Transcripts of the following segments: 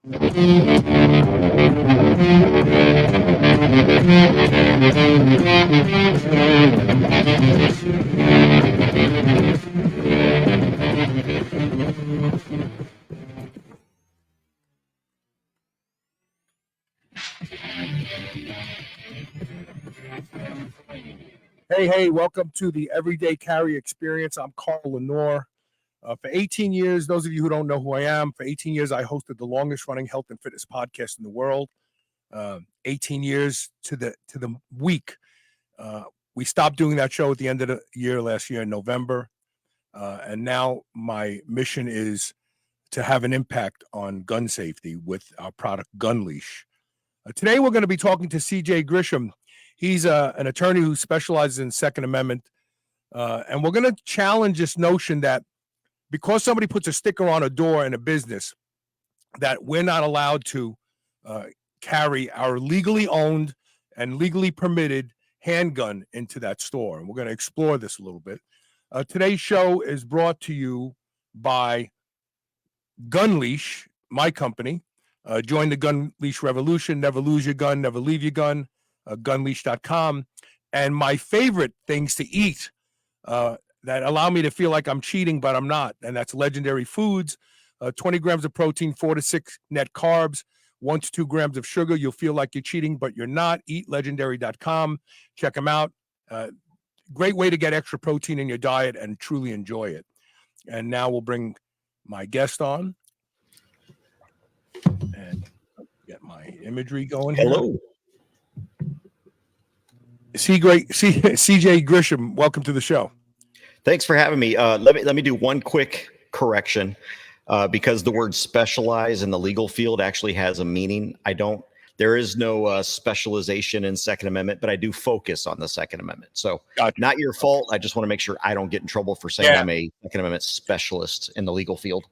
Hey, welcome to the Everyday Carry Experience. I'm Carl Lanore. For 18 years, those of you who don't know who I am, for 18 years, I hosted the longest running health and fitness podcast in the world. 18 years to the week. We stopped doing that show at the end of the year last year in November. And now my mission is to have an impact on gun safety with our product, Gun Leash. Today, we're going to be talking to CJ Grisham. He's an attorney who specializes in Second Amendment. And we're going to challenge this notion that because somebody puts a sticker on a door in a business, that we're not allowed to carry our legally owned and legally permitted handgun into that store. And we're going to explore this a little bit. Today's show is brought to you by Gun Leash, my company. Join the Gun Leash revolution. Never lose your gun, never leave your gun. Gunleash.com. And my favorite things to eat that allow me to feel like I'm cheating, but I'm not. And that's Legendary Foods. 20 grams of protein, 4 to 6 net carbs, 1 to 2 grams of sugar. You'll feel like you're cheating, but you're not. EatLegendary.com. Check them out. Great way to get extra protein in your diet and truly enjoy it. And now we'll bring my guest on and get my imagery going here. Hello. CJ Grisham, welcome to the show. Thanks for having me. Let me do one quick correction because the word specialize in the legal field actually has a meaning. There is no specialization in Second Amendment, but I do focus on the Second Amendment. So Not your fault. I just want to make sure I don't get in trouble for saying I'm a Second Amendment specialist in the legal field.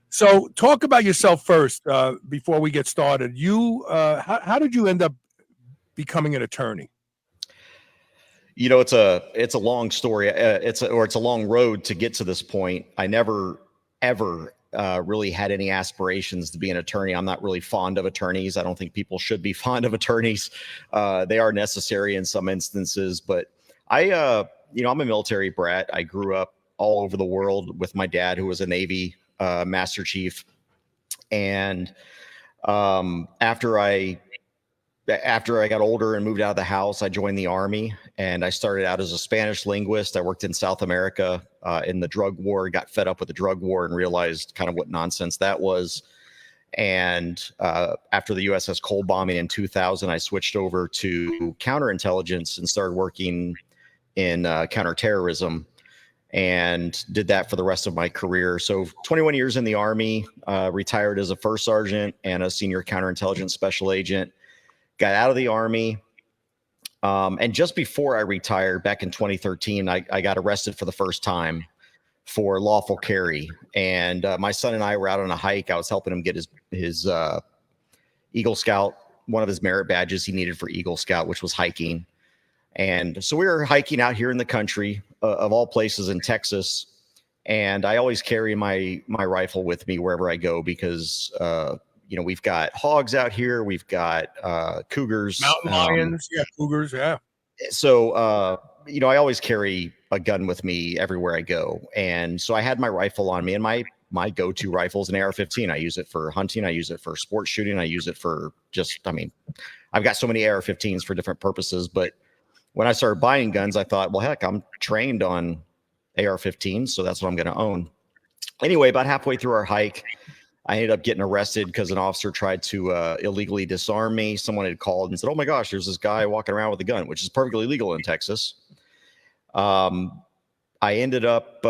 So talk about yourself first before we get started. How did you end up becoming an attorney? You know, it's a long story. It's a long road to get to this point. I never ever really had any aspirations to be an attorney. I'm not really fond of attorneys. I don't think people should be fond of attorneys. They are necessary in some instances, but I'm a military brat. I grew up all over the world with my dad, who was a Navy Master Chief, and after I got older and moved out of the house, I joined the Army, and I started out as a Spanish linguist. I worked in South America in the drug war, got fed up with the drug war and realized kind of what nonsense that was. And after the USS Cole bombing in 2000, I switched over to counterintelligence and started working in counterterrorism and did that for the rest of my career. So 21 years in the Army, retired as a first sergeant and a senior counterintelligence special agent. Got out of the Army. And just before I retired back in 2013, I got arrested for the first time for lawful carry. And my son and I were out on a hike. I was helping him get his Eagle Scout, one of his merit badges he needed for Eagle Scout, which was hiking. And so we were hiking out here in the country, of all places in Texas. And I always carry my rifle with me wherever I go because we've got hogs out here. We've got cougars. Mountain lions. Cougars. Yeah. So, I always carry a gun with me everywhere I go. And so I had my rifle on me, and my go-to rifle is an AR-15. I use it for hunting. I use it for sports shooting. I use it for I've got so many AR-15s for different purposes. But when I started buying guns, I thought, well, heck, I'm trained on AR-15s, so that's what I'm going to own. Anyway, about halfway through our hike, I ended up getting arrested because an officer tried to illegally disarm me. Someone had called and said, oh my gosh, there's this guy walking around with a gun, which is perfectly legal in Texas. I ended up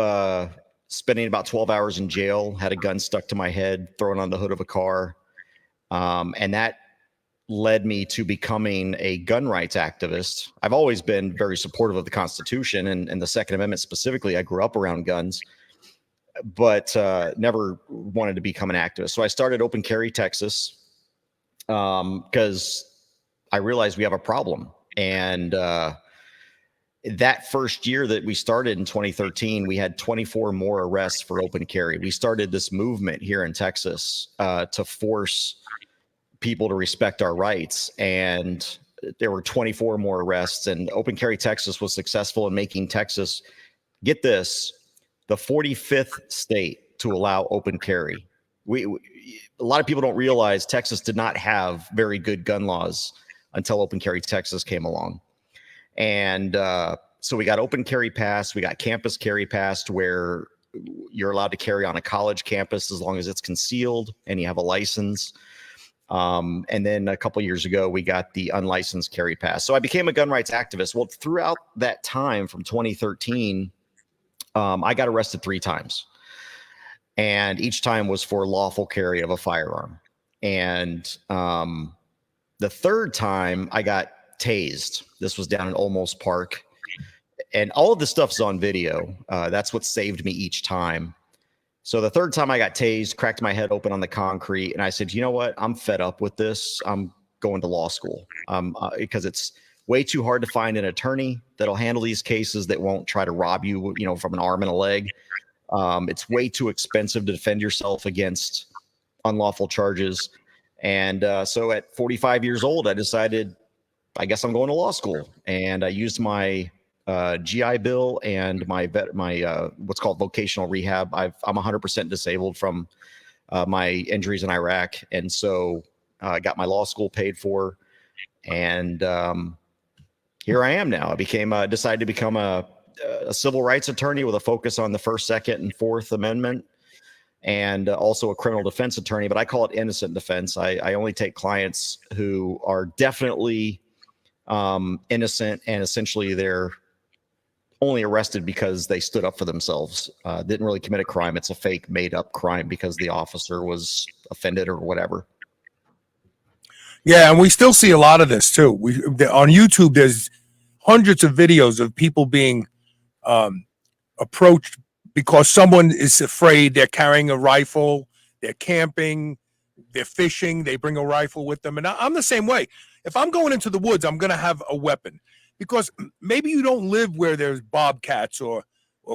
spending about 12 hours in jail, had a gun stuck to my head, thrown on the hood of a car. And that led me to becoming a gun rights activist. I've always been very supportive of the Constitution and the Second Amendment specifically. I grew up around guns, but never wanted to become an activist. So I started Open Carry Texas because I realized we have a problem. And that first year that we started in 2013, we had 24 more arrests for open carry. We started this movement here in Texas to force people to respect our rights. And there were 24 more arrests, and Open Carry Texas was successful in making Texas, get this, the 45th state to allow open carry. A lot of people don't realize Texas did not have very good gun laws until Open Carry Texas came along. And so we got open carry pass, we got campus carry pass, where you're allowed to carry on a college campus as long as it's concealed and you have a license. And then a couple of years ago, we got the unlicensed carry pass. So I became a gun rights activist. Well, throughout that time from 2013, I got arrested 3 times. And each time was for lawful carry of a firearm. And the third time I got tased. This was down in Olmos Park. And all of this stuff's on video. That's what saved me each time. So the third time I got tased, cracked my head open on the concrete, and I said, you know what? I'm fed up with this. I'm going to law school because it's way too hard to find an attorney that'll handle these cases that won't try to rob you, from an arm and a leg. It's way too expensive to defend yourself against unlawful charges. And so at 45 years old, I decided, I guess I'm going to law school. And I used my GI Bill and my what's called vocational rehab. I'm 100% disabled from my injuries in Iraq. And so I got my law school paid for. And here I am now. I decided to become a civil rights attorney with a focus on the First, Second, and Fourth Amendment, and also a criminal defense attorney, but I call it innocent defense. I only take clients who are definitely innocent, and essentially they're only arrested because they stood up for themselves, didn't really commit a crime. It's a fake made up crime because the officer was offended or whatever. Yeah, and we still see a lot of this too. On YouTube, there's hundreds of videos of people being approached because someone is afraid. They're carrying a rifle, they're camping, they're fishing, they bring a rifle with them. And I'm the same way. If I'm going into the woods, I'm going to have a weapon, because maybe you don't live where there's bobcats or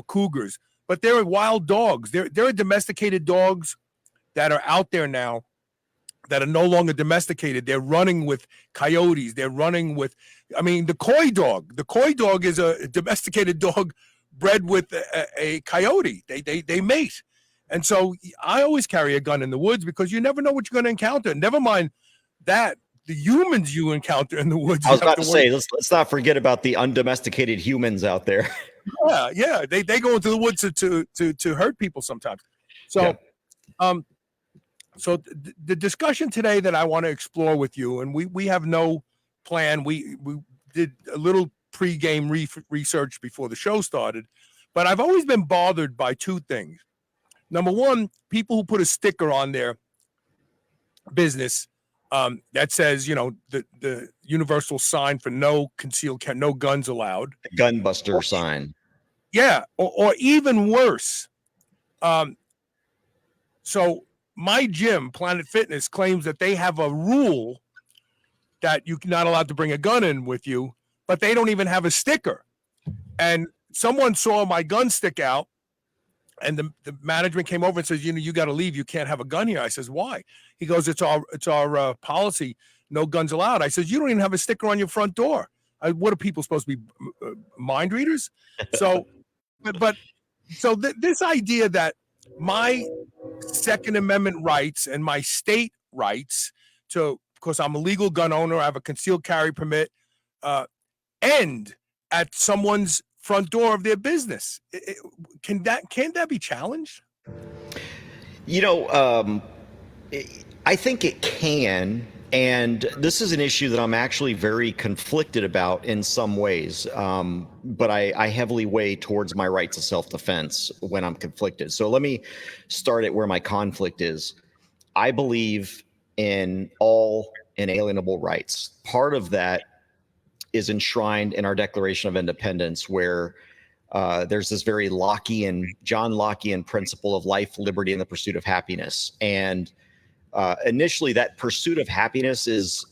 cougars, but there are wild dogs. There are domesticated dogs that are out there now that are no longer domesticated. They're running with coyotes. They're running with, the coy dog. The coy dog is a domesticated dog bred with a coyote. They mate. And so I always carry a gun in the woods because you never know what you're going to encounter. Never mind that, the humans you encounter in the woods. I was about to say, let's not forget about the undomesticated humans out there. Yeah. They go into the woods to hurt people sometimes. So, yeah. So the discussion today that I want to explore with you, and we have no plan. We did a little pre-game research before the show started, but I've always been bothered by 2 things. Number one, people who put a sticker on their business that says, the universal sign for no concealed carry, no guns allowed. The gunbuster sign. Yeah, or even worse. So my gym, Planet Fitness, claims that they have a rule that you're not allowed to bring a gun in with you, but they don't even have a sticker. And someone saw my gun stick out, and the management came over and says, you got to leave. You can't have a gun here. I says, why? He goes, it's our policy. No guns allowed. I says, you don't even have a sticker on your front door. What are people supposed to be, mind readers? So, this idea that my Second Amendment rights and my state rights because I'm a legal gun owner, I have a concealed carry permit, end at someone's front door of their business. Can that be challenged? I think it can. And this is an issue that I'm actually very conflicted about in some ways. But I heavily weigh towards my right to self-defense when I'm conflicted. So let me start at where my conflict is. I believe in all inalienable rights. Part of that is enshrined in our Declaration of Independence, where there's this very John Lockean principle of life, liberty, and the pursuit of happiness. And initially, that pursuit of happiness is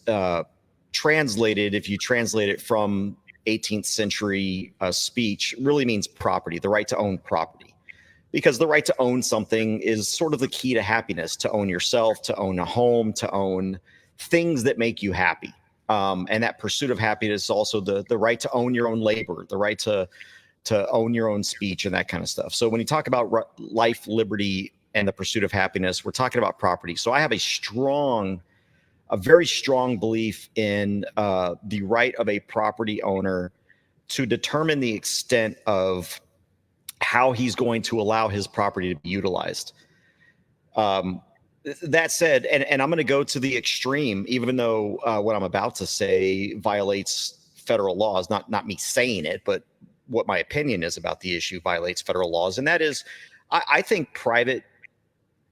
translated, if you translate it from 18th century speech really means property, the right to own property. Because the right to own something is sort of the key to happiness, to own yourself, to own a home, to own things that make you happy. And that pursuit of happiness is also the right to own your own labor, the right to own your own speech and that kind of stuff. So when you talk about life, liberty, and the pursuit of happiness, we're talking about property. So I have a very strong belief in the right of a property owner to determine the extent of how he's going to allow his property to be utilized. That said, and I'm going to go to the extreme, even though what I'm about to say violates federal laws, not me saying it, but what my opinion is about the issue violates federal laws. And that is, I think private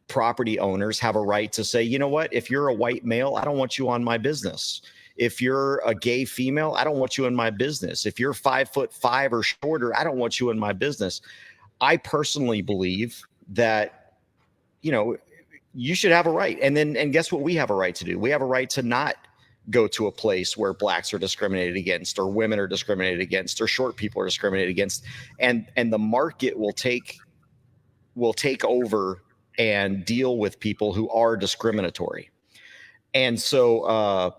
property owners have a right to say, you know what, if you're a white male, I don't want you on my business. If you're a gay female, I don't want you in my business. If you're 5'5" or shorter, I don't want you in my business. I personally believe that, you should have a right. And guess what we have a right to do? We have a right to not go to a place where blacks are discriminated against, or women are discriminated against, or short people are discriminated against. And the market will take over and deal with people who are discriminatory. And so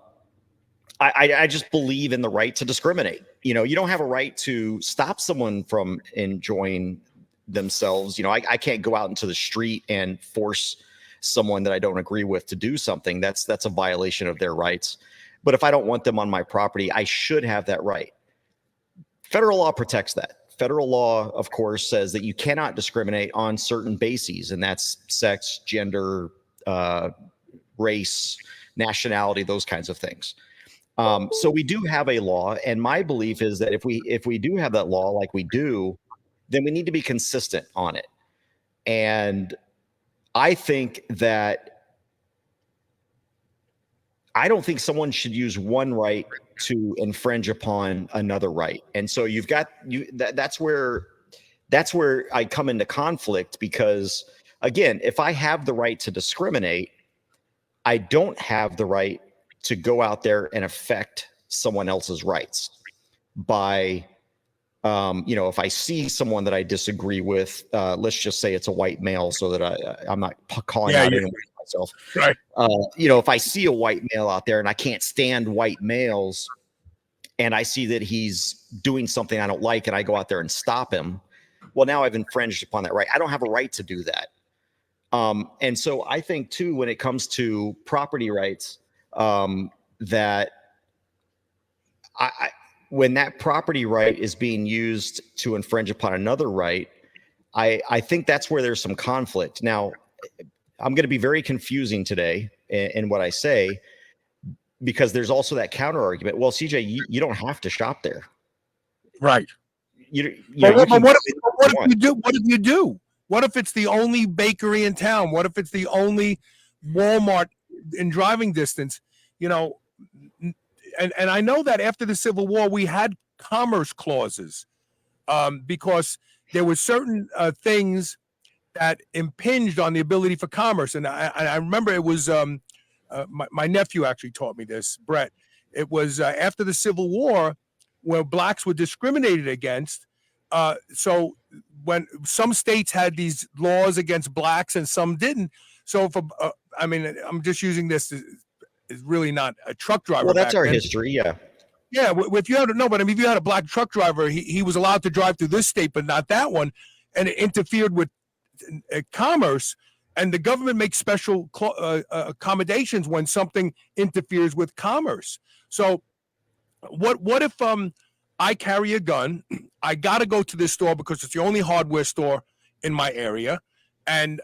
I just believe in the right to discriminate. You don't have a right to stop someone from enjoying themselves. I can't go out into the street and force someone that I don't agree with to do something. That's a violation of their rights. But if I don't want them on my property, I should have that right. Federal law protects that. Federal law, of course, says that you cannot discriminate on certain bases, and that's sex, gender, race, nationality, those kinds of things. So we do have a law, and my belief is that if we do have that law like we do, then we need to be consistent on it. And I think that I don't think someone should use one right to infringe upon another right. And so that's where I come into conflict, because again, if I have the right to discriminate, I don't have the right to go out there and affect someone else's rights by, if I see someone that I disagree with, let's just say it's a white male, so that I'm not calling out anyone myself. Right. If I see a white male out there and I can't stand white males, and I see that he's doing something I don't like, and I go out there and stop him, well, now I've infringed upon that right. I don't have a right to do that. And so I think too, when it comes to property rights, that when that property right is being used to infringe upon another right, I think that's where there's some conflict. Now, I'm going to be very confusing today in what I say, because there's also that counter argument. Well, CJ, you don't have to shop there. Right. What if you do? What if you do? What if it's the only bakery in town? What if it's the only Walmart in driving distance? And I know that after the Civil War, we had commerce clauses because there were certain things that impinged on the ability for commerce. And I remember it was my nephew actually taught me this, Brett. It was after the Civil War, where blacks were discriminated against. So when some states had these laws against blacks and some didn't. So I'm just using this is really not a truck driver. Well, that's our history. Yeah. Yeah. If you had a black truck driver, he was allowed to drive through this state, but not that one. And it interfered with commerce. And the government makes special accommodations when something interferes with commerce. So what if I carry a gun? I got to go to this store because it's the only hardware store in my area. And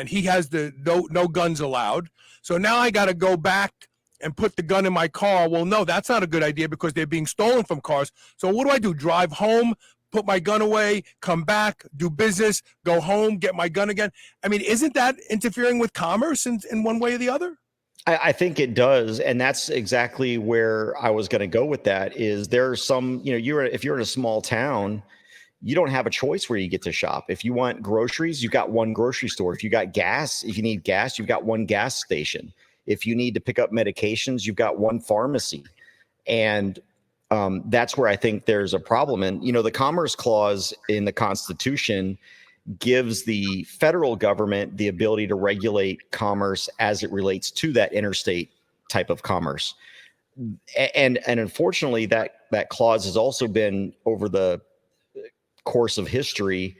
he has the no guns allowed. So now I got to go back and put the gun in my car. Well, no, that's not a good idea because they're being stolen from cars. So what do? Drive home, put my gun away, come back, do business, go home, get my gun again. I mean, isn't that interfering with commerce in one way or the other? I think it does. And that's exactly where I was going to go with that. Is there some, if you're in a small town, you don't have a choice where you get to shop. If you want groceries, you've got one grocery store. If you got gas, if you need gas, you've got one gas station. If you need to pick up medications, you've got one pharmacy. And that's where I think there's a problem. And, the Commerce Clause in the Constitution gives the federal government the ability to regulate commerce as it relates to that interstate type of commerce. And unfortunately, that clause has also been, over the course of history,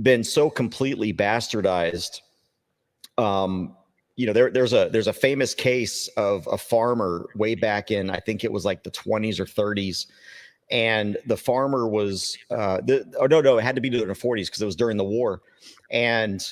been so completely bastardized. There's a famous case of a farmer way back in, I think it was like the 20s or 30s. And the farmer was, it had to be during the 40s because it was during the war. And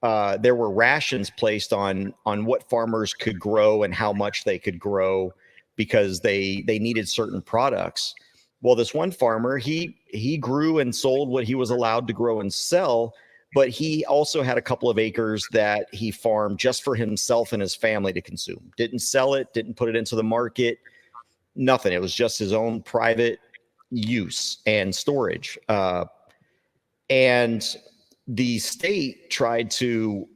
there were rations placed on what farmers could grow and how much they could grow because they needed certain products. Well, this one farmer, he grew and sold what he was allowed to grow and sell, but he also had a couple of acres that he farmed just for himself and his family to consume. Didn't sell it, didn't put it into the market, nothing. It was just his own private use and storage. And the state tried to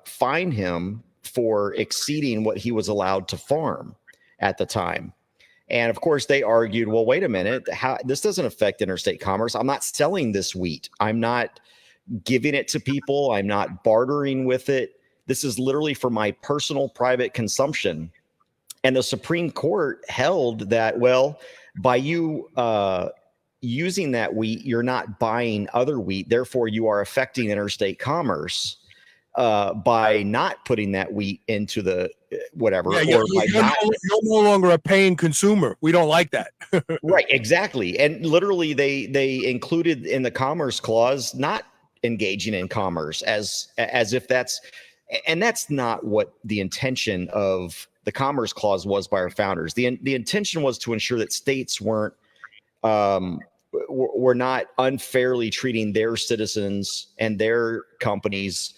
fine him for exceeding what he was allowed to farm at the time. And of course, they argued, well, wait a minute, this doesn't affect interstate commerce. I'm not selling this wheat. I'm not giving it to people. I'm not bartering with it. This is literally for my personal private consumption. And the Supreme Court held that, well, by you using that wheat, you're not buying other wheat. Therefore, you are affecting interstate commerce by not putting that wheat into the whatever. Yeah, you're no longer a paying consumer. We don't like that. Right, exactly. And literally, they included in the Commerce Clause not engaging in commerce as if that's not what the intention of the Commerce Clause was by our founders. The intention was to ensure that states were not unfairly treating their citizens and their companies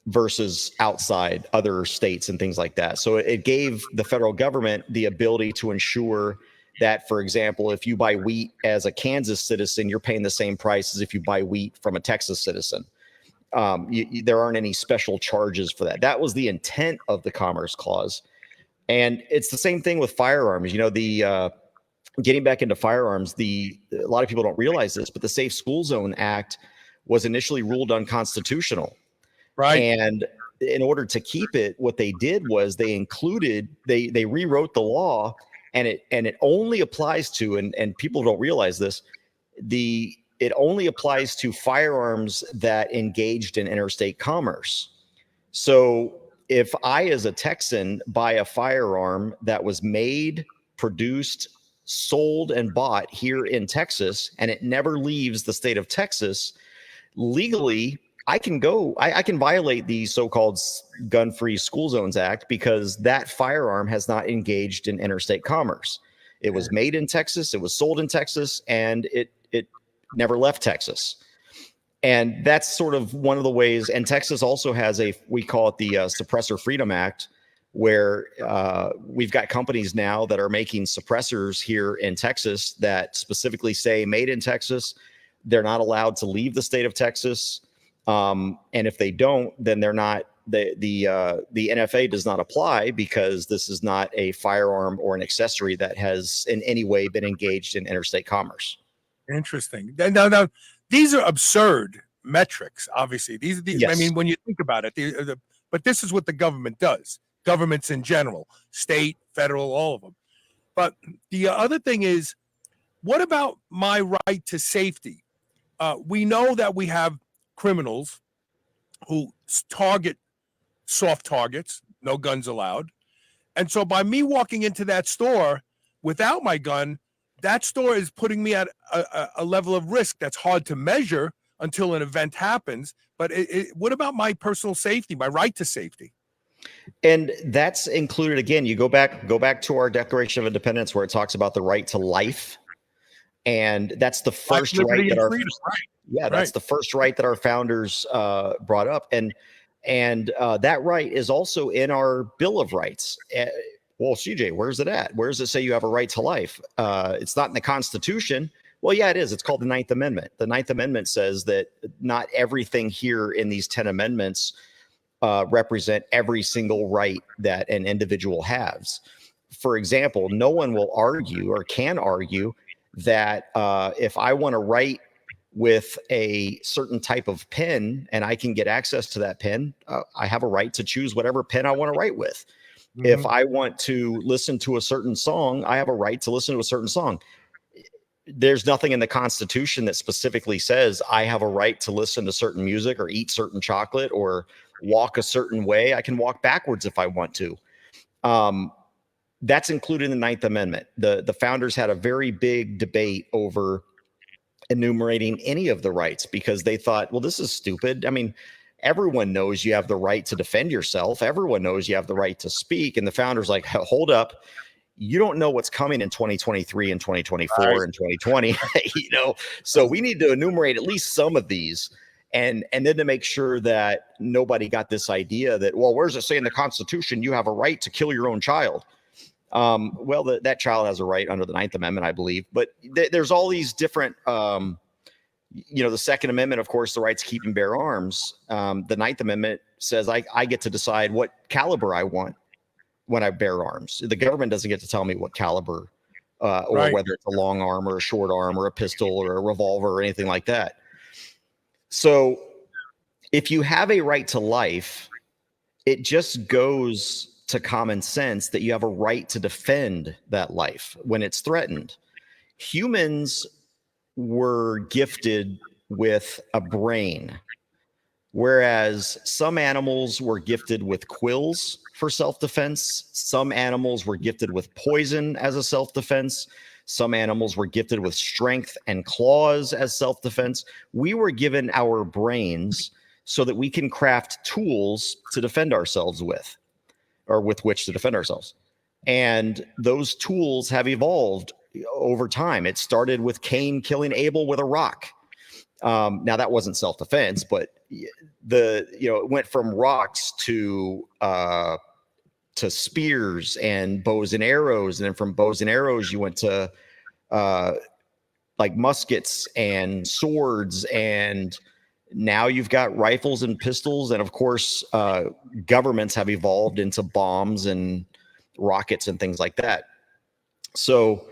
versus outside other states and things like that. So it gave the federal government the ability to ensure that, for example, if you buy wheat as a Kansas citizen, you're paying the same price as if you buy wheat from a Texas citizen. There aren't any special charges for that. That was the intent of the Commerce Clause. And it's the same thing with firearms. Getting back into firearms, a lot of people don't realize this, but the Safe School Zone Act was initially ruled unconstitutional. Right. And in order to keep it, what they did was they rewrote the law, and it only applies to, and people don't realize this, it only applies to firearms that engaged in interstate commerce. So if I, as a Texan, buy a firearm that was made, produced, sold, and bought here in Texas, and it never leaves the state of Texas, legally, I can violate the so-called Gun-Free School Zones Act because that firearm has not engaged in interstate commerce. It was made in Texas, it was sold in Texas, and it never left Texas. And that's sort of one of the ways. And Texas also has we call it the Suppressor Freedom Act, where we've got companies now that are making suppressors here in Texas that specifically say made in Texas. They're not allowed to leave the state of Texas. And if they don't, then they're not, the NFA does not apply because this is not a firearm or an accessory that has in any way been engaged in interstate commerce. Interesting. Now, these are absurd metrics, obviously. These yes. I mean, when you think about it, but this is what the government does. Governments in general, state, federal, all of them. But the other thing is, what about my right to safety? We know that we have criminals who target soft targets, no guns allowed. And so by me walking into that store without my gun, that store is putting me at a level of risk that's hard to measure until an event happens. But what about my personal safety, my right to safety? And that's included, again, you go back to our Declaration of Independence where it talks about the right to life. And that's the first right that that's the first right that our founders brought up. And that right is also in our Bill of Rights. Well, CJ, where's it at? Where does it say you have a right to life? It's not in the Constitution. Well, yeah, it is. It's called the Ninth Amendment. The Ninth Amendment says that not everything here in these 10 amendments represent every single right that an individual has. for example, no one will argue or can argue that if I want to write with a certain type of pen and I can get access to that pen, I have a right to choose whatever pen I want to write with. Mm-hmm. If I want to listen to a certain song, I have a right to listen to a certain song. There's nothing in the Constitution that specifically says I have a right to listen to certain music or eat certain chocolate or walk a certain way. I can walk backwards if I want to. That's included in the Ninth Amendment. The founders had a very big debate over enumerating any of the rights because they thought, well, this is stupid. I mean, everyone knows you have the right to defend yourself. Everyone knows you have the right to speak. And the founders like, hold up. You don't know what's coming in 2023 and 2024 and 2020, so we need to enumerate at least some of these and then to make sure that nobody got this idea that, well, where's it say in the Constitution you have a right to kill your own child? Well, that child has a right under the Ninth Amendment, I believe, but there's all these different, the Second Amendment, of course, the right to keep and bear arms. The Ninth Amendment says I get to decide what caliber I want when I bear arms. The government doesn't get to tell me what caliber or whether it's a long arm or a short arm or a pistol or a revolver or anything like that. So if you have a right to life, it just goes to common sense that you have a right to defend that life when it's threatened. Humans were gifted with a brain, whereas some animals were gifted with quills for self-defense. Some animals were gifted with poison as a self-defense. Some animals were gifted with strength and claws as self-defense. We were given our brains so that we can craft tools to defend ourselves with, or with which to defend ourselves. And those tools have evolved over time. It started with Cain killing Abel with a rock. Now that wasn't self-defense, but it went from rocks to spears and bows and arrows. And then from bows and arrows, you went to like muskets and swords. And now you've got rifles and pistols. And of course, governments have evolved into bombs and rockets and things like that. So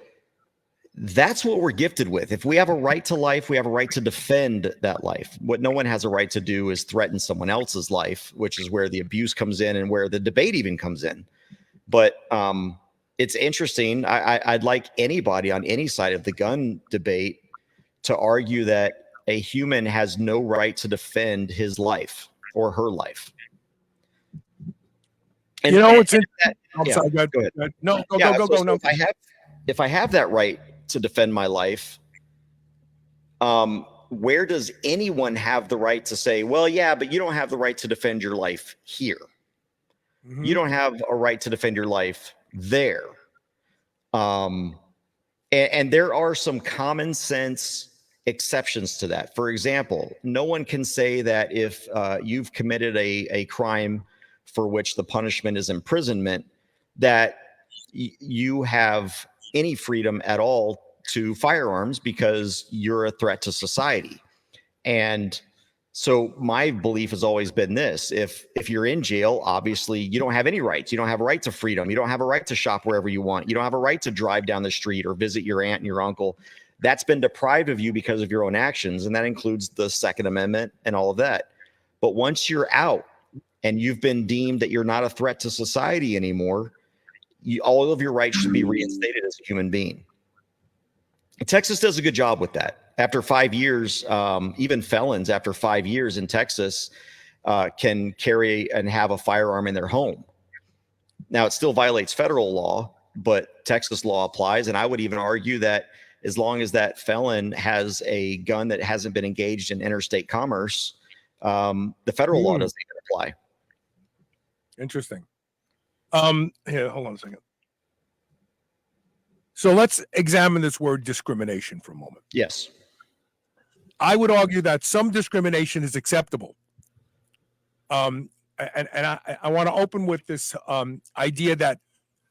that's what we're gifted with. If we have a right to life, we have a right to defend that life. What no one has a right to do is threaten someone else's life, which is where the abuse comes in and where the debate even comes in. But it's interesting. I'd like anybody on any side of the gun debate to argue that a human has no right to defend his life or her life. And I'm sorry, go ahead. No, go. No. If I have that right to defend my life, where does anyone have the right to say, well, yeah, but you don't have the right to defend your life here. Mm-hmm. You don't have a right to defend your life there. And there are some common sense exceptions to that. For example, no one can say that if you've committed a crime for which the punishment is imprisonment, that you have any freedom at all to firearms because you're a threat to society. And so my belief has always been this: if you're in jail, obviously you don't have any rights. You don't have a right to freedom. You don't have a right to shop wherever you want. You don't have a right to drive down the street or visit your aunt and your uncle. That's been deprived of you because of your own actions. And that includes the Second Amendment and all of that. But once you're out and you've been deemed that you're not a threat to society anymore, all of your rights should be reinstated as a human being. Texas does a good job with that. After 5 years, even felons after 5 years in Texas can carry and have a firearm in their home. Now, it still violates federal law, but Texas law applies. And I would even argue that as long as that felon has a gun that hasn't been engaged in interstate commerce, the federal law doesn't even apply. Interesting. Here, hold on a second. So let's examine this word discrimination for a moment. Yes. I would argue that some discrimination is acceptable. And I want to open with this idea that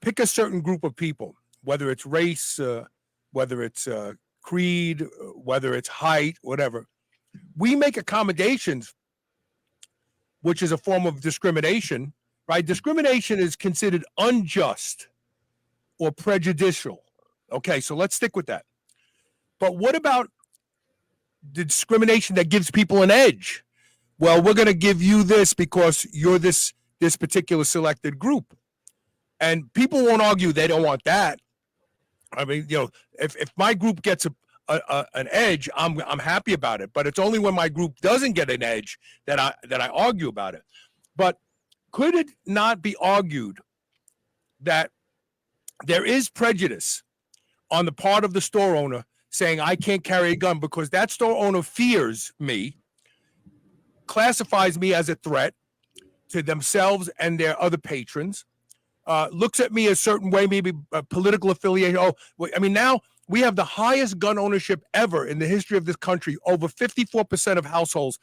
pick a certain group of people, whether it's race, whether it's creed, whether it's height, whatever. We make accommodations, which is a form of discrimination, right? Discrimination is considered unjust or prejudicial. Okay, so let's stick with that. But what about the discrimination that gives people an edge? Well, we're going to give you this because you're this particular selected group. And people won't argue they don't want that. I mean, if my group gets an edge, I'm happy about it. But it's only when my group doesn't get an edge that I argue about it. But could it not be argued that there is prejudice on the part of the store owner saying I can't carry a gun because that store owner fears me, classifies me as a threat to themselves and their other patrons, looks at me a certain way, maybe a political affiliation. I mean, now we have the highest gun ownership ever in the history of this country. Over 54% of households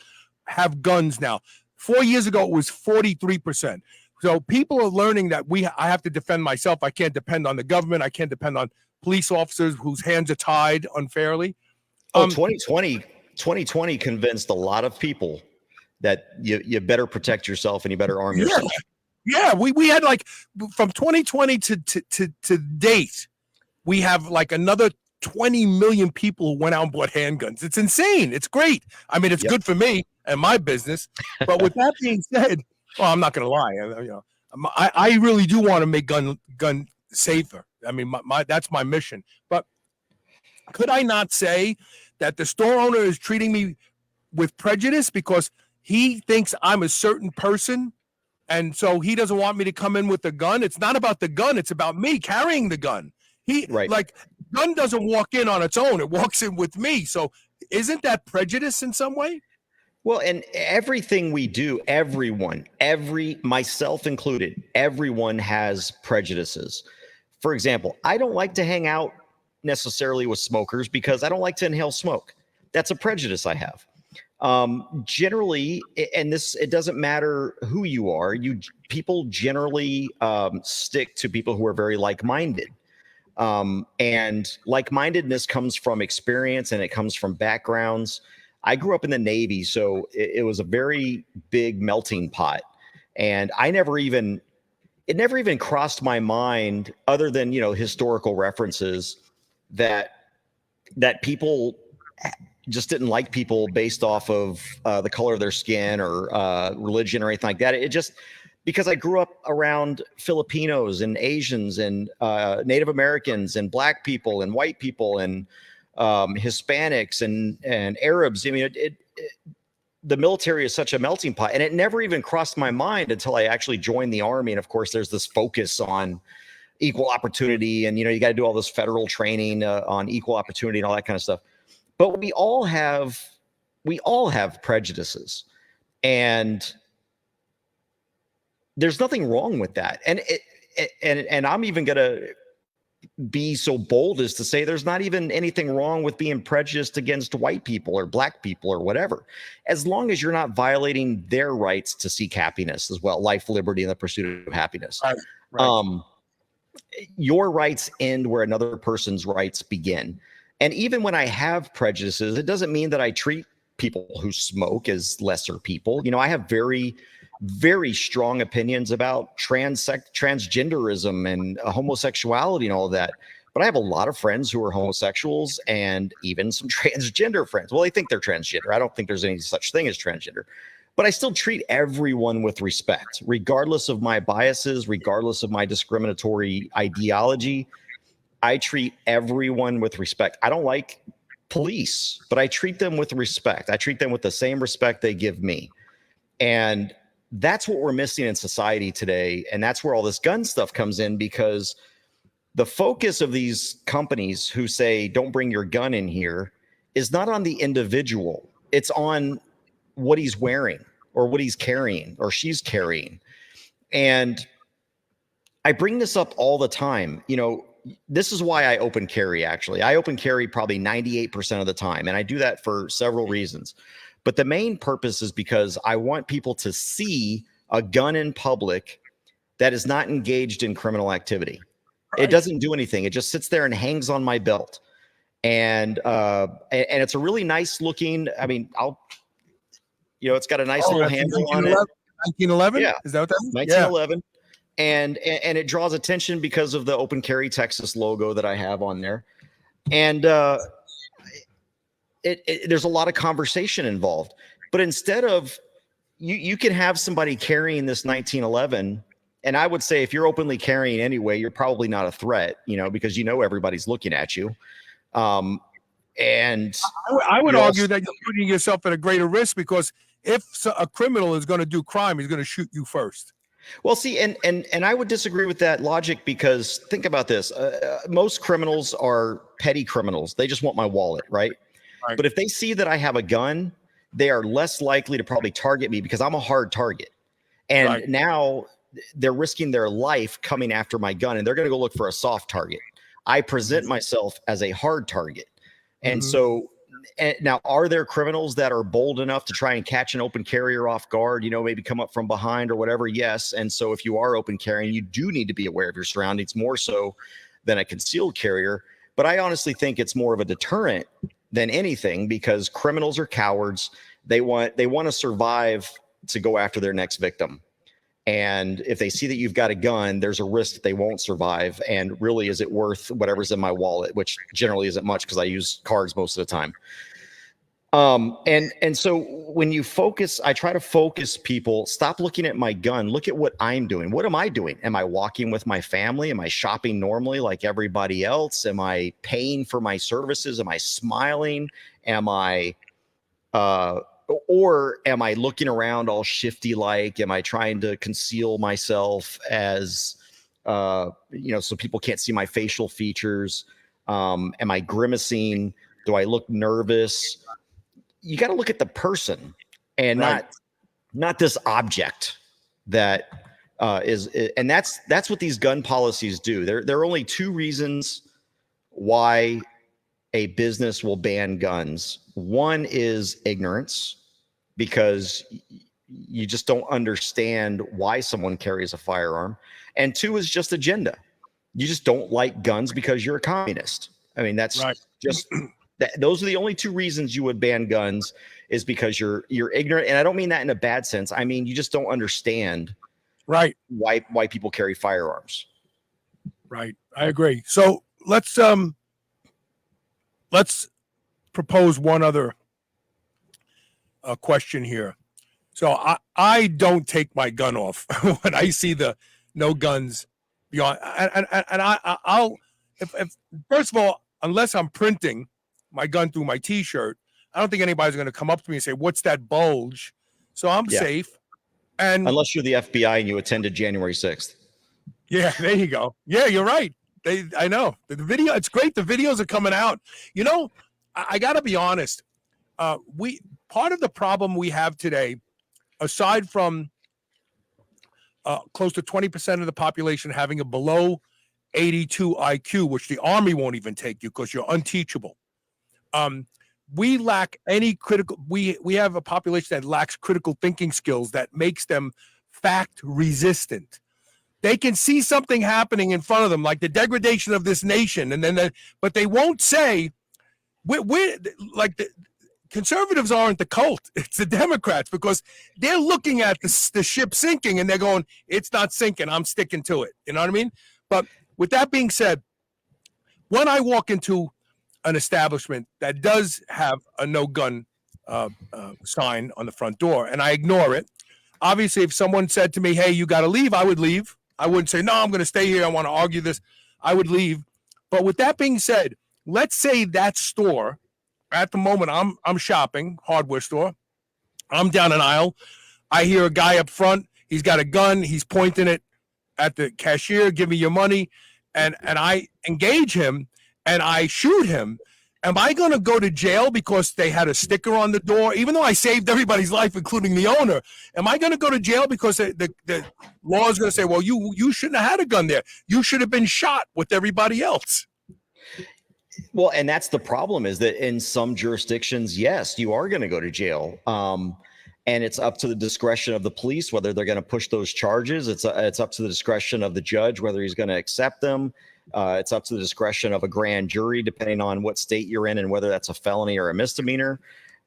have guns now. 4 years ago, it was 43%. So people are learning that I have to defend myself. I can't depend on the government. I can't depend on police officers whose hands are tied unfairly. 2020 convinced a lot of people that you better protect yourself and you better arm yourself. Yeah, we had like from 2020 to date, we have like another 20 million people who went out and bought handguns. It's insane. It's great. I mean, it's good for me and my business. But with that being said, well, I'm not going to lie. I really do want to make gun safer. I mean, that's my mission. But could I not say that the store owner is treating me with prejudice because he thinks I'm a certain person, and so he doesn't want me to come in with a gun? It's not about the gun. It's about me carrying the gun. Like, gun doesn't walk in on its own. It walks in with me. So isn't that prejudice in some way? Well, and everything we do, myself included, everyone has prejudices. For example, I don't like to hang out necessarily with smokers because I don't like to inhale smoke. That's a prejudice I have. Generally, and it doesn't matter who you are, people generally stick to people who are very like-minded. And like-mindedness comes from experience and it comes from backgrounds. I grew up in the Navy, so it was a very big melting pot. And it never even crossed my mind, other than, historical references, that people just didn't like people based off of the color of their skin or religion or anything like that. It just, because I grew up around Filipinos and Asians and Native Americans and Black people and white people and Hispanics and Arabs. I mean, the military is such a melting pot, and it never even crossed my mind until I actually joined the Army. And of course, there's this focus on equal opportunity, and you got to do all this federal training on equal opportunity and all that kind of stuff. But we all have prejudices, and there's nothing wrong with that. And I'm even gonna be so bold as to say there's not even anything wrong with being prejudiced against white people or Black people or whatever, as long as you're not violating their rights to seek happiness as well, life, liberty, and the pursuit of happiness. Right. Your rights end where another person's rights begin. And even when I have prejudices, it doesn't mean that I treat people who smoke as lesser people. I have very, very strong opinions about transgenderism and homosexuality and all of that. But I have a lot of friends who are homosexuals and even some transgender friends. Well, they think they're transgender. I don't think there's any such thing as transgender. But I still treat everyone with respect, regardless of my biases, regardless of my discriminatory ideology. I treat everyone with respect. I don't like police, but I treat them with respect. I treat them with the same respect they give me. And that's what we're missing in society today. And that's where all this gun stuff comes in, because the focus of these companies who say, don't bring your gun in here, is not on the individual. It's on what he's wearing or what he's carrying or she's carrying. And I bring this up all the time. This is why I open carry, actually. I open carry probably 98% of the time. And I do that for several reasons. But the main purpose is because I want people to see a gun in public that is not engaged in criminal activity. Right. It doesn't do anything. It just sits there and hangs on my belt. And it's a really nice looking, I mean, it's got a nice little handle on it. 1911? Yeah. Is that what that is? 1911. Yeah. and it draws attention because of the Open Carry Texas logo that I have on there. And there's a lot of conversation involved. But instead of you can have somebody carrying this 1911, and I would say if you're openly carrying anyway, you're probably not a threat, because everybody's looking at you. And I would argue that you're putting yourself at a greater risk, because if a criminal is going to do crime, he's going to shoot you first. Well, see, and I would disagree with that logic, because think about this. Most criminals are petty criminals. They just want my wallet, right? But if they see that I have a gun, they are less likely to probably target me because I'm a hard target. And now they're risking their life coming after my gun, and they're going to go look for a soft target. I present myself as a hard target. And so now, are there criminals that are bold enough to try and catch an open carrier off guard, maybe come up from behind or whatever? Yes. And so if you are open carrying, you do need to be aware of your surroundings more so than a concealed carrier. But I honestly think it's more of a deterrent than anything, because criminals are cowards. They want to survive to go after their next victim. And if they see that you've got a gun, there's a risk that they won't survive. And really, is it worth whatever's in my wallet, which generally isn't much because I use cards most of the time. And so when you focus, I try to focus people, stop looking at my gun, look at what I'm doing. What am I doing? Am I walking with my family? Am I shopping normally like everybody else? Am I paying for my services? Am I smiling? Am I, or am I looking around all shifty like? Am I trying to conceal myself as, so people can't see my facial features? Am I grimacing? Do I look nervous? You got to look at the person and not this object that is. And that's what these gun policies do. There are only two reasons why a business will ban guns. One is ignorance, because you just don't understand why someone carries a firearm. And two is just agenda. You just don't like guns because you're a communist. I mean, that's just those are the only two reasons you would ban guns, is because you're ignorant. And I don't mean that in a bad sense. I mean, you just don't understand why people carry firearms. Right. I agree. So let's propose one other question here. So I don't take my gun off when I see the no guns beyond. And I'll if first of all, unless I'm printing my gun through my T-shirt, I don't think anybody's going to come up to me and say, "What's that bulge?" So I'm safe. And unless you're the FBI and you attended January 6th. Yeah, there you go. Yeah, you're right. I know the video. It's great. The videos are coming out. I got to be honest. Part of the problem we have today, aside from close to 20% of the population having a below 82 IQ, which the Army won't even take you because you're unteachable. We lack any critical. We have a population that lacks critical thinking skills that makes them fact resistant. They can see something happening in front of them, like the degradation of this nation, but they won't say, we're like the conservatives aren't the cult. It's the Democrats, because they're looking at the ship sinking and they're going, it's not sinking. I'm sticking to it. You know what I mean? But with that being said, when I walk into an establishment that does have a no gun sign on the front door and I ignore it, obviously, if someone said to me, hey, you got to leave, I would leave. I wouldn't say, no, I'm going to stay here. I want to argue this. I would leave. But with that being said, let's say that store, at the moment I'm shopping, hardware store, I'm down an aisle. I hear a guy up front. He's got a gun. He's pointing it at the cashier. Give me your money. And I engage him and I shoot him. Am I going to go to jail because they had a sticker on the door, even though I saved everybody's life, including the owner? Am I going to go to jail because the law is going to say, well, you shouldn't have had a gun there. You should have been shot with everybody else. Well, and that's the problem, is that in some jurisdictions, yes, you are going to go to jail. And it's up to the discretion of the police whether they're going to push those charges. It's up to the discretion of the judge whether he's going to accept them. It's up to the discretion of a grand jury, depending on what state you're in and whether that's a felony or a misdemeanor.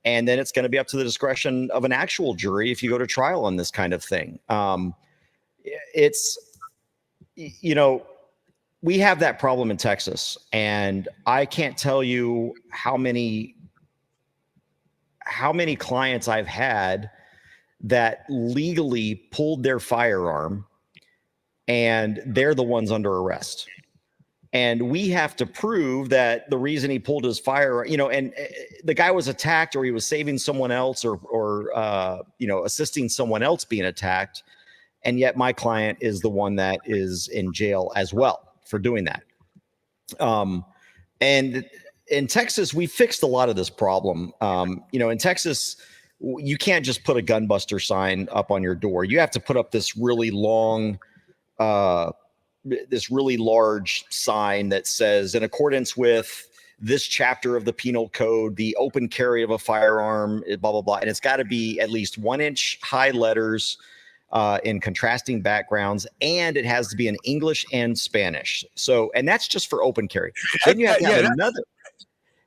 And then it's going to be up to the discretion of an actual jury if you go to trial on this kind of thing. you know, we have that problem in Texas, and I can't tell you how many clients I've had that legally pulled their firearm and they're the ones under arrest. And we have to prove that the reason he pulled his firearm, and the guy was attacked, or he was saving someone else, or assisting someone else being attacked. And yet my client is the one that is in jail as well for doing that. And in Texas, we fixed a lot of this problem. In Texas, you can't just put a gunbuster sign up on your door. You have to put up this really long, this really large sign that says, in accordance with this chapter of the penal code, the open carry of a firearm, blah, blah, blah. And it's got to be at least 1 inch high letters in contrasting backgrounds. And it has to be in English and Spanish. So, and that's just for open carry. Then you have to have another.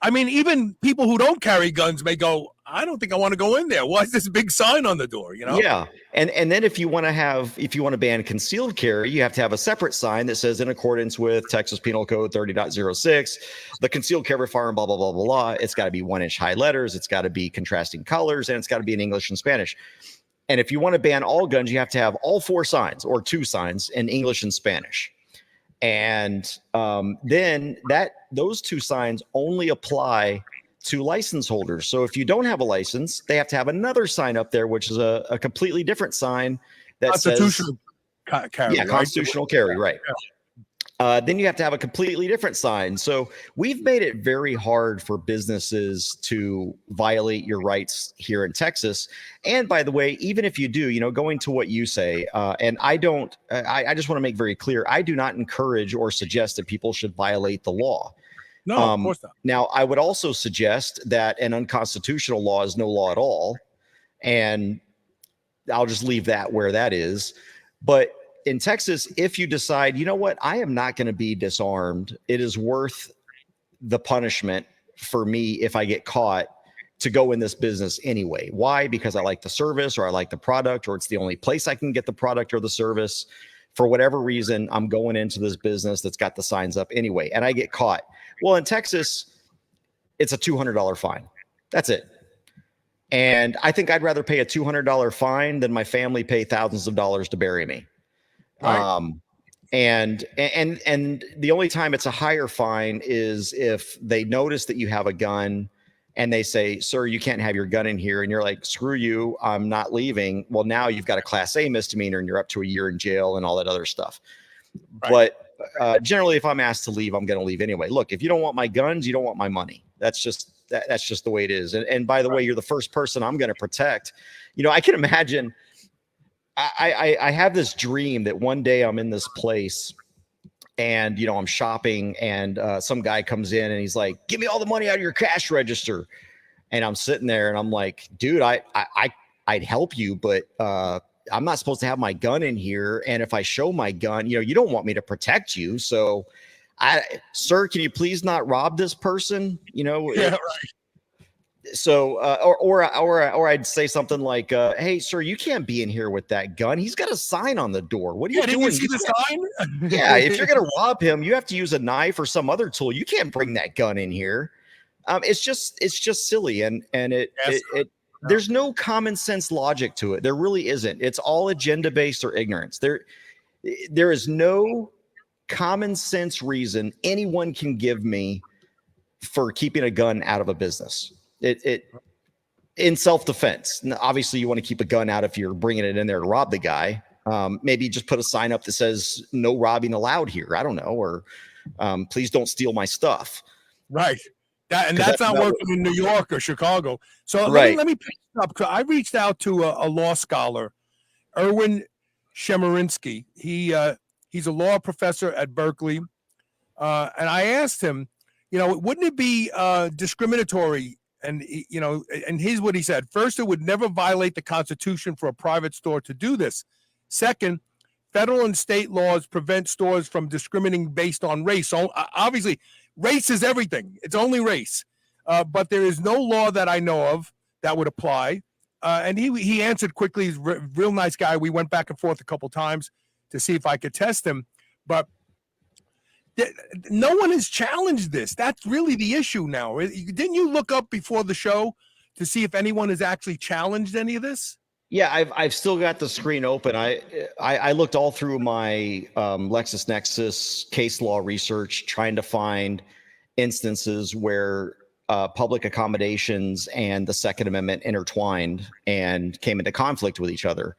I mean, even people who don't carry guns may go, I don't think I want to go in there. Why is this big sign on the door? Yeah. And then if you want to ban concealed carry, you have to have a separate sign that says, in accordance with Texas Penal Code 30.06, the concealed carry firearm, blah, blah, blah, blah, blah. It's got to be 1 inch high letters. It's got to be contrasting colors, and it's got to be in English and Spanish. And if you want to ban all guns, you have to have all 4 signs or 2 signs in English and Spanish. And then those 2 signs only apply to license holders. So if you don't have a license, they have to have another sign up there, which is a completely different sign that constitutional says carry. Constitutional carry, right? Then you have to have a completely different sign. So we've made it very hard for businesses to violate your rights here in Texas. And by the way, even if you do, going to what you say, and I just want to make very clear, I do not encourage or suggest that people should violate the law. No, of course not. Now, I would also suggest that an unconstitutional law is no law at all. And I'll just leave that where that is. But in Texas, if you decide, you know what, I am not going to be disarmed, it is worth the punishment for me if I get caught to go in this business anyway. Why? Because I like the service, or I like the product, or it's the only place I can get the product or the service. For whatever reason, I'm going into this business that's got the signs up anyway, and I get caught. Well, in Texas, it's a $200 fine. That's it. And I think I'd rather pay a $200 fine than my family pay thousands of dollars to bury me. Right. And the only time it's a higher fine is if they notice that you have a gun and they say, sir, you can't have your gun in here. And you're like, screw you, I'm not leaving. Well, now you've got a Class A misdemeanor and you're up to a year in jail and all that other stuff. Right. But generally, if I'm asked to leave, I'm going to leave anyway. Look, if you don't want my guns, you don't want my money. That's just the way it is. And by the way, you're the first person I'm going to protect. I can imagine. I have this dream that one day I'm in this place and, I'm shopping, and some guy comes in and he's like, give me all the money out of your cash register. And I'm sitting there and I'm like, dude, I'd help you, but I'm not supposed to have my gun in here. And if I show my gun, you don't want me to protect you. So sir, can you please not rob this person? Yeah, right. So, or I'd say something like, hey, sir, you can't be in here with that gun. He's got a sign on the door. What are you doing? Did you see the sign? Yeah. If you're going to rob him, you have to use a knife or some other tool. You can't bring that gun in here. It's just silly. And there's no common sense logic to it. There really isn't. It's all agenda based or ignorance. There is no common sense reason anyone can give me for keeping a gun out of a business. It in self-defense. Obviously, you want to keep a gun out if you're bringing it in there to rob the guy. Maybe just put a sign up that says "No robbing allowed here." I don't know, or please don't steal my stuff. Right. That's not working in New York or Chicago. So right. let me pick it up. I reached out to a law scholar, Erwin Chemerinsky. He's a law professor at Berkeley, and I asked him, wouldn't it be discriminatory? And and here's what he said. First, it would never violate the Constitution for a private store to do this. Second, federal and state laws prevent stores from discriminating based on race. So obviously, race is everything. It's only race. But there is no law that I know of that would apply. And he answered quickly. He's a real nice guy. We went back and forth a couple times to see if I could test him. But no one has challenged this. That's really the issue now. Didn't you look up before the show to see if anyone has actually challenged any of this? Yeah, I've still got the screen open. I looked all through my LexisNexis case law research, trying to find instances where public accommodations and the Second Amendment intertwined and came into conflict with each other.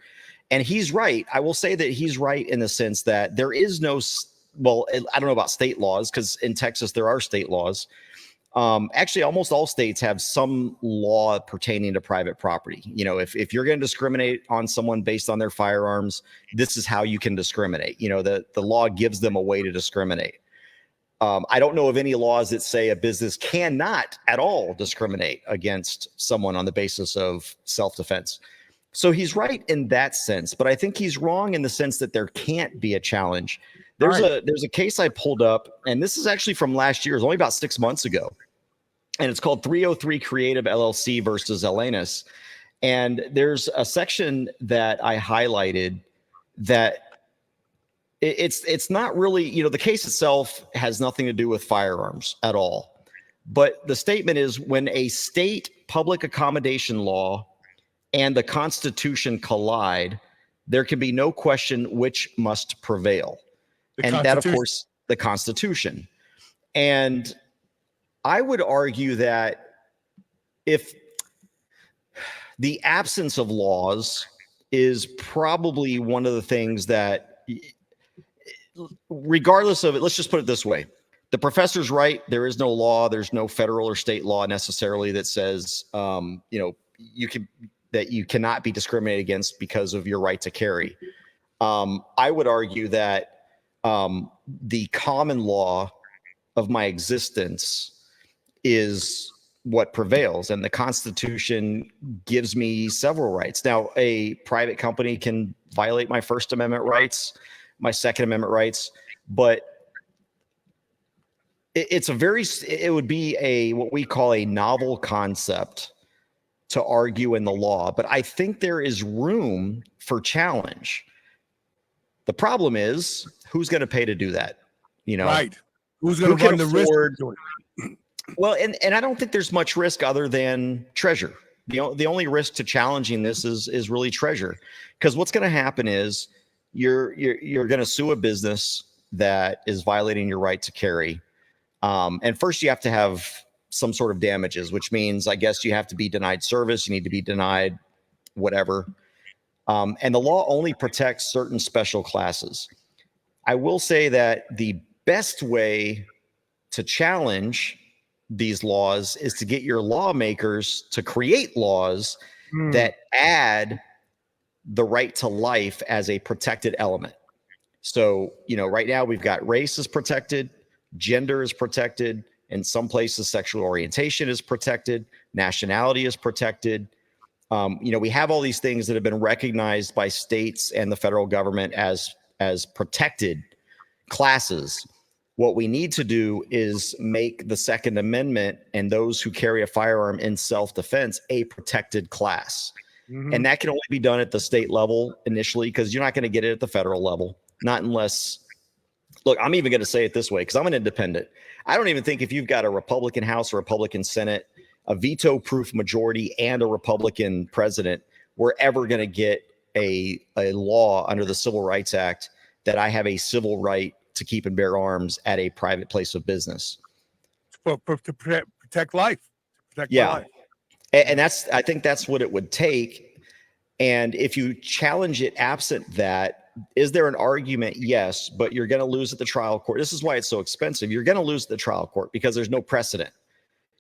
And he's right. I will say that he's right in the sense that there is no, well, I don't know about state laws, because in Texas there are state laws. Actually, almost all states have some law pertaining to private property. You know, if you're going to discriminate on someone based on their firearms, this is how you can discriminate. You know, the law gives them a way to discriminate. I don't know of any laws that say a business cannot at all discriminate against someone on the basis of self-defense. So he's right in that sense, but I think he's wrong in the sense that there can't be a challenge. There's a case I pulled up, and this is actually from last year. It was only about 6 months ago. And it's called 303 Creative LLC versus Elanus. And there's a section that I highlighted that it's not really, you know, the case itself has nothing to do with firearms at all. But the statement is, when a state public accommodation law and the Constitution collide, there can be no question which must prevail. And that, of course, the Constitution. And I would argue that if the absence of laws is probably one of the things that, regardless of it, let's just put it this way. The professor's right. There is no law. There's no federal or state law necessarily that says, you know, that you cannot be discriminated against because of your right to carry. I would argue that the common law of my existence is what prevails, and the Constitution gives me several rights. Now, a private company can violate my First Amendment rights, my Second Amendment rights, but it would be what we call a novel concept to argue in the law, but I think there is room for challenge. The problem is, who's going to pay to do that? You know, right? Who's going to run the risk? Well, and I don't think there's much risk other than treasure. The only risk to challenging this is really treasure, because what's going to happen is you're going to sue a business that is violating your right to carry, and first you have to have some sort of damages, which means, I guess, you have to be denied service, you need to be denied whatever. And the law only protects certain special classes. I will say that the best way to challenge these laws is to get your lawmakers to create laws that add the right to life as a protected element. So, you know, right now we've got race is protected, gender is protected, in some places sexual orientation is protected, nationality is protected. You know, we have all these things that have been recognized by states and the federal government as protected classes. What we need to do is make the Second Amendment and those who carry a firearm in self-defense a protected class. Mm-hmm. And that can only be done at the state level initially, because you're not going to get it at the federal level, not unless, look, I'm even going to say it this way, because I'm an independent. I don't even think if you've got a Republican House, a Republican Senate, a veto-proof majority, and a Republican president, we're ever going to get a law under the Civil Rights Act that I have a civil right to keep and bear arms at a private place of business. To protect life. Protect life. And I think that's what it would take. And if you challenge it absent that, is there an argument? Yes, but you're going to lose at the trial court. This is why it's so expensive. You're going to lose at the trial court because there's no precedent.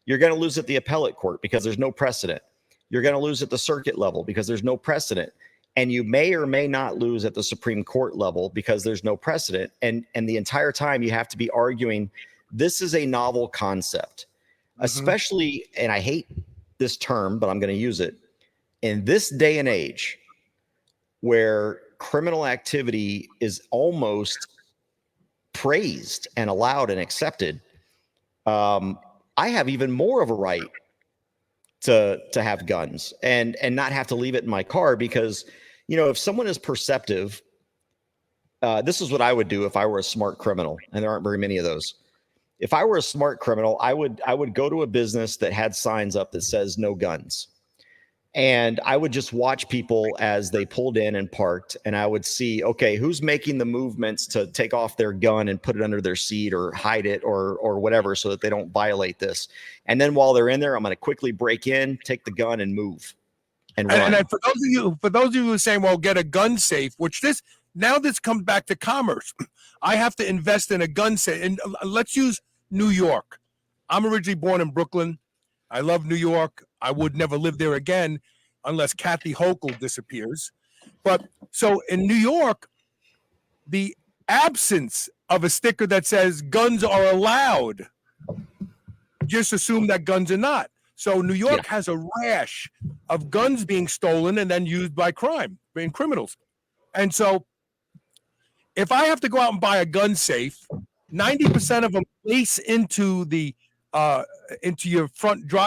You're going to lose at the appellate court because there's no precedent. You're going to lose at the circuit level because there's no precedent. And you may or may not lose at the Supreme Court level because there's no precedent. And the entire time you have to be arguing, this is a novel concept, especially, and I hate this term, but I'm going to use it, in this day and age where criminal activity is almost praised and allowed and accepted. I have even more of a right to have guns and not have to leave it in my car, because, you know, if someone is perceptive this is what I would do if I were a smart criminal, and there aren't very many of those. If I were a smart criminal, I would go to a business that had signs up that says no guns. And I would just watch people as they pulled in and parked, and I would see, okay, who's making the movements to take off their gun and put it under their seat or hide it or whatever, so that they don't violate this. And then while they're in there, I'm going to quickly break in, take the gun, and move and run. And for those of you who are saying, well, get a gun safe, which this comes back to commerce. I have to invest in a gun safe. And let's use New York. I'm originally born in Brooklyn. I love New York. I would never live there again unless Kathy Hochul disappears. But so in New York, the absence of a sticker that says guns are allowed, just assume that guns are not. So New York has a rash of guns being stolen and then used by criminals. And so if I have to go out and buy a gun safe, 90% of them place into your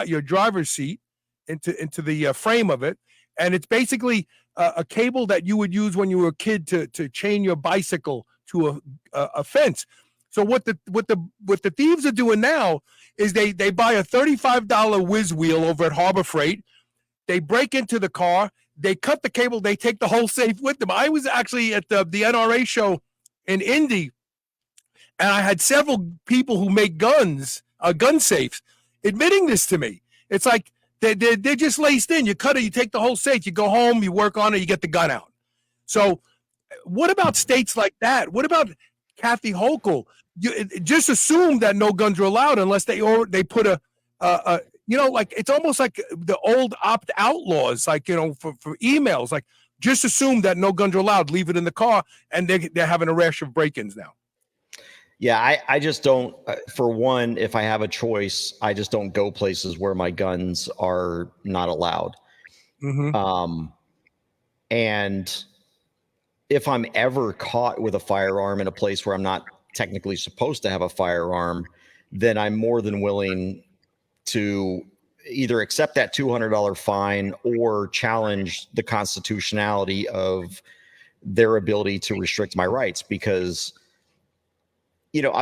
your driver's seat, into the frame of it, and it's basically a cable that you would use when you were a kid to chain your bicycle to a fence. So what the thieves are doing now is they buy a $35 whiz wheel over at Harbor Freight. They break into the car, they cut the cable, they take the whole safe with them. I was actually at the NRA show in Indy, and I had several people who make gun safes admitting this to me. It's like they're just laced in. You cut it, you take the whole safe, you go home, you work on it, you get the gun out. So what about states like that? What about Kathy Hochul? You just assume that no guns are allowed unless they put a like it's almost like the old opt-out laws, like, for emails, like just assume that no guns are allowed, leave it in the car, and they're having a rash of break-ins now. Yeah, I just don't, for one, if I have a choice, I just don't go places where my guns are not allowed. Mm-hmm. And if I'm ever caught with a firearm in a place where I'm not technically supposed to have a firearm, then I'm more than willing to either accept that $200 fine or challenge the constitutionality of their ability to restrict my rights, because there's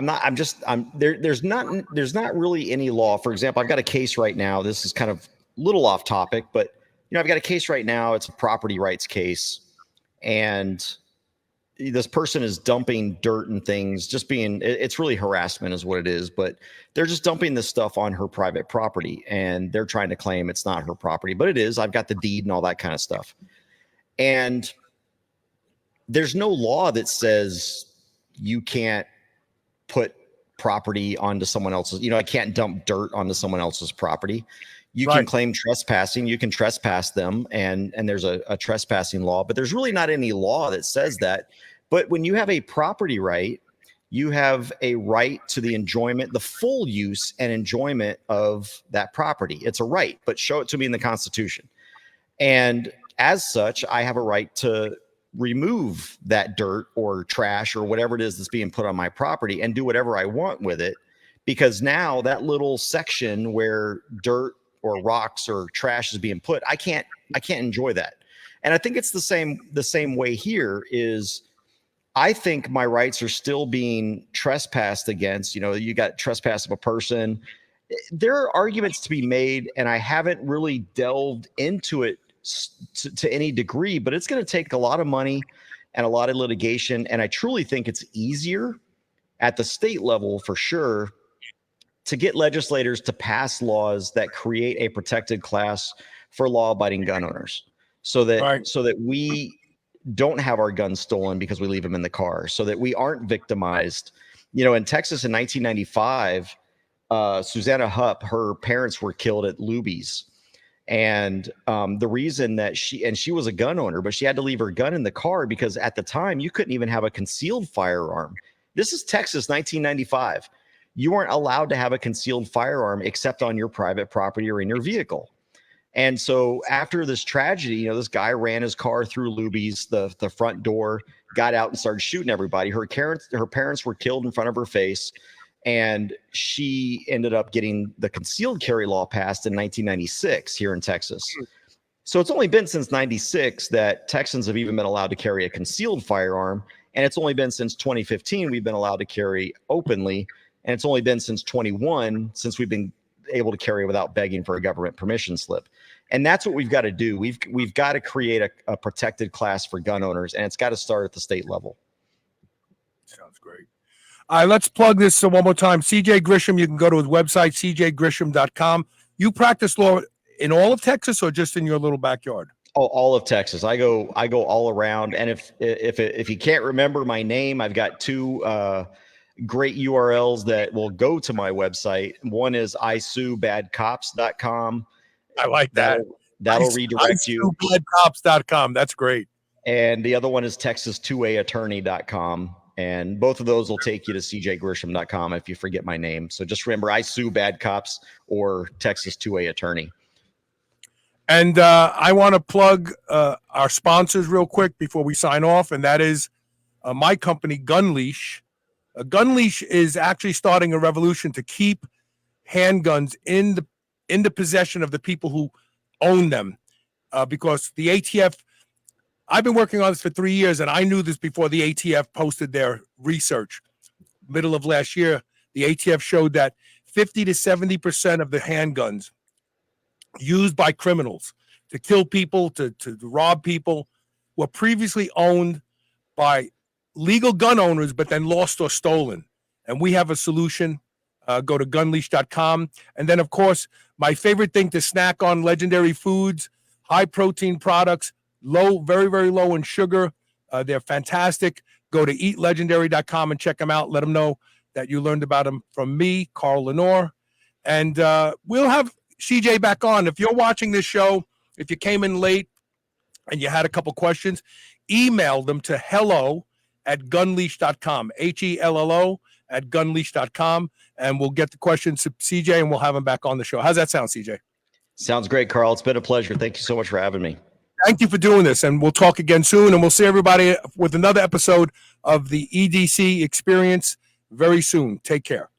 not really any law. For example, I've got a case right now. This is kind of a little off topic, but I've got a case right now. It's a property rights case, and this person is dumping dirt and things, it's really harassment is what it is, but they're just dumping this stuff on her private property, and they're trying to claim it's not her property, but it is. I've got the deed and all that kind of stuff. And there's no law that says you can't put property onto someone else's, I can't dump dirt onto someone else's property. You can claim trespassing, you can trespass them, and there's a trespassing law, but there's really not any law that says that. But when you have a property right, you have a right to the enjoyment, the full use and enjoyment of that property. It's a right, but show it to me in the Constitution. And as such, I have a right to remove that dirt or trash or whatever it is that's being put on my property and do whatever I want with it, because now that little section where dirt or rocks or trash is being put, I can't enjoy that. And I think it's the same way here. Is I think my rights are still being trespassed against. You got trespass of a person. There are arguments to be made, and I haven't really delved into it to any degree, but it's going to take a lot of money and a lot of litigation. And I truly think it's easier at the state level, for sure, to get legislators to pass laws that create a protected class for law-abiding gun owners, so that we don't have our guns stolen because we leave them in the car, so that we aren't victimized. In Texas in 1995, Susanna Hupp, her parents were killed at Luby's. And the reason that she was a gun owner, but she had to leave her gun in the car because at the time you couldn't even have a concealed firearm. This is Texas, 1995. You weren't allowed to have a concealed firearm except on your private property or in your vehicle. And so after this tragedy, this guy ran his car through Luby's, the front door, got out and started shooting everybody. Her parents were killed in front of her face. And she ended up getting the concealed carry law passed in 1996 here in Texas. So it's only been since 96 that Texans have even been allowed to carry a concealed firearm. And it's only been since 2015 we've been allowed to carry openly. And it's only been since 21 since we've been able to carry without begging for a government permission slip. And that's what we've got to do. We've got to create a protected class for gun owners, and it's got to start at the state level. Sounds great. All right, let's plug this one more time. CJ Grisham, you can go to his website, cjgrisham.com. You practice law in all of Texas or just in your little backyard? Oh, all of Texas. I go all around. And if you can't remember my name, I've got two great URLs that will go to my website. One is isuebadcops.com. I like that. That'll redirect you. isuebadcops.com. That's great. And the other one is texas2aattorney.com. And both of those will take you to cjgrisham.com if you forget my name. So just remember, I sue bad cops or Texas 2A attorney. And I want to plug our sponsors real quick before we sign off. And that is my company, Gunleash. Gunleash is actually starting a revolution to keep handguns in the possession of the people who own them. Because the ATF, I've been working on this for 3 years, and I knew this before the ATF posted their research. Middle of last year, the ATF showed that 50 to 70% of the handguns used by criminals to kill people, to rob people, were previously owned by legal gun owners, but then lost or stolen. And we have a solution. Go to gunleash.com. And then, of course, my favorite thing to snack on, Legendary Foods, high protein products, low, very, very low in sugar. They're fantastic. Go to eatlegendary.com and check them out. Let them know that you learned about them from me, Carl Lanore. And we'll have CJ back on. If you're watching this show, if you came in late and you had a couple questions, email them to hello@gunleash.com, HELLO@gunleash.com, and we'll get the questions to CJ and we'll have him back on the show. How's that sound, CJ? Sounds great, Carl. It's been a pleasure. Thank you so much for having me. Thank you for doing this, and we'll talk again soon, and we'll see everybody with another episode of the EDC Experience very soon. Take care.